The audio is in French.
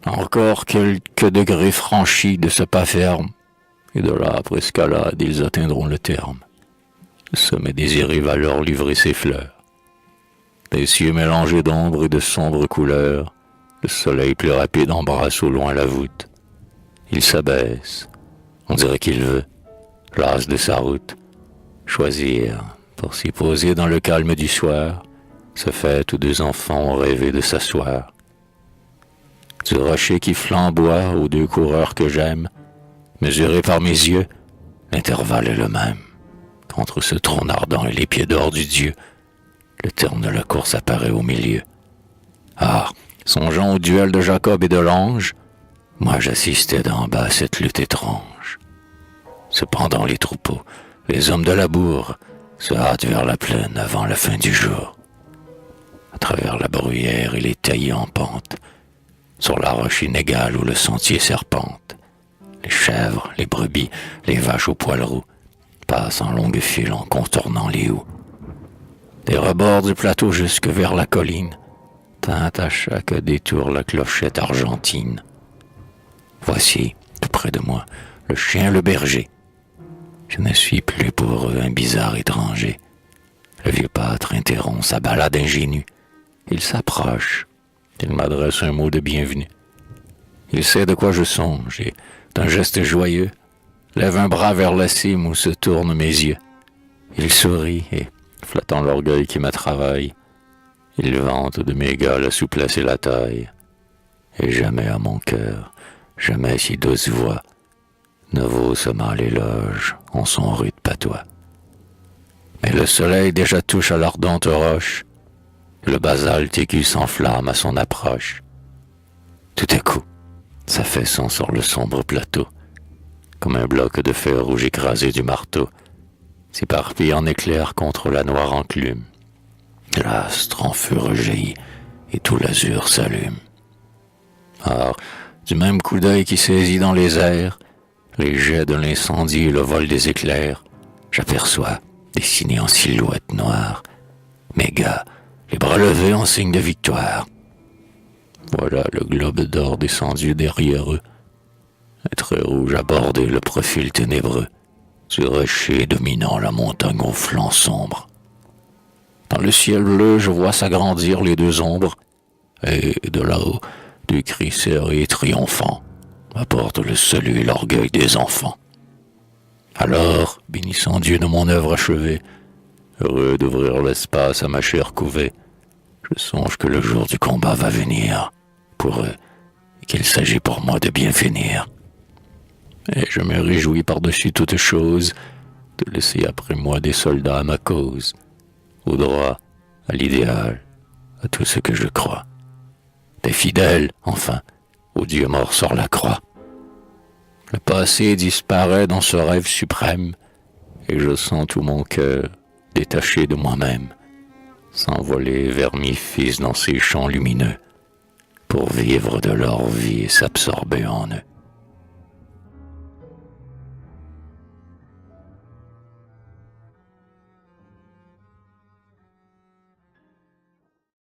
Encore quelques degrés franchis de ce pas ferme, et de là, après escalade, ils atteindront le terme. Le sommet désiré va leur livrer ses fleurs. Des cieux mélangés d'ombre et de sombres couleurs, le soleil plus rapide embrasse au loin la voûte. Il s'abaisse, on dirait qu'il veut, las de sa route, choisir, pour s'y poser dans le calme du soir, ce fait où deux enfants ont rêvé de s'asseoir. Du rocher qui flamboie aux deux coureurs que j'aime, mesuré par mes yeux, l'intervalle est le même. Qu'entre ce trône ardent et les pieds d'or du Dieu, le terme de la course apparaît au milieu. Ah, songeant au duel de Jacob et de l'ange, moi j'assistais d'en bas à cette lutte étrange. Cependant les troupeaux, les hommes de labour, se hâtent vers la plaine avant la fin du jour. À travers la bruyère et les taillis en pente, sur la roche inégale où le sentier serpente, les chèvres, les brebis, les vaches aux poils roux passent en longue file en contournant les houes. Des rebords du plateau jusque vers la colline, tinte à chaque détour la clochette argentine. Voici, tout près de moi, le chien le berger. Je ne suis plus pour eux un bizarre étranger. Le vieux pâtre interrompt sa balade ingénue. Il s'approche. Il m'adresse un mot de bienvenue. Il sait de quoi je songe et, d'un geste joyeux, lève un bras vers la cime où se tournent mes yeux. Il sourit et, flattant l'orgueil qui me travaille, il vante de mes gars la souplesse et la taille. Et jamais à mon cœur, jamais si douce voix, ne vaut ce mâle éloge en son rude patois. Mais le soleil déjà touche à l'ardente roche, le basalte aigu s'enflamme à son approche. Tout à coup, ça fait son sur le sombre plateau, comme un bloc de fer rouge écrasé du marteau, s'éparpille en éclairs contre la noire enclume. L'astre en feu rejaillit et tout l'azur s'allume. Or, du même coup d'œil qui saisit dans les airs les jets de l'incendie et le vol des éclairs, j'aperçois, dessinés en silhouette noire, mes gars, les bras levés en signe de victoire. Voilà le globe d'or descendu derrière eux, un trait rouge a bordé le profil ténébreux du rocher dominant la montagne au flanc sombre. Dans le ciel bleu, je vois s'agrandir les deux ombres, et de là-haut, deux cris serrés et triomphants apportent le salut et l'orgueil des enfants. Alors, bénissant Dieu de mon œuvre achevée, heureux d'ouvrir l'espace à ma chair couvée, je songe que le jour du combat va venir pour eux et qu'il s'agit pour moi de bien finir. Et je me réjouis par-dessus toute chose de laisser après moi des soldats à ma cause, au droit, à l'idéal, à tout ce que je crois. Des fidèles, enfin, au Dieu mort sur la croix. Le passé disparaît dans ce rêve suprême, et je sens tout mon cœur, détaché de moi-même, s'envoler vers mes fils dans ces champs lumineux, pour vivre de leur vie et s'absorber en eux.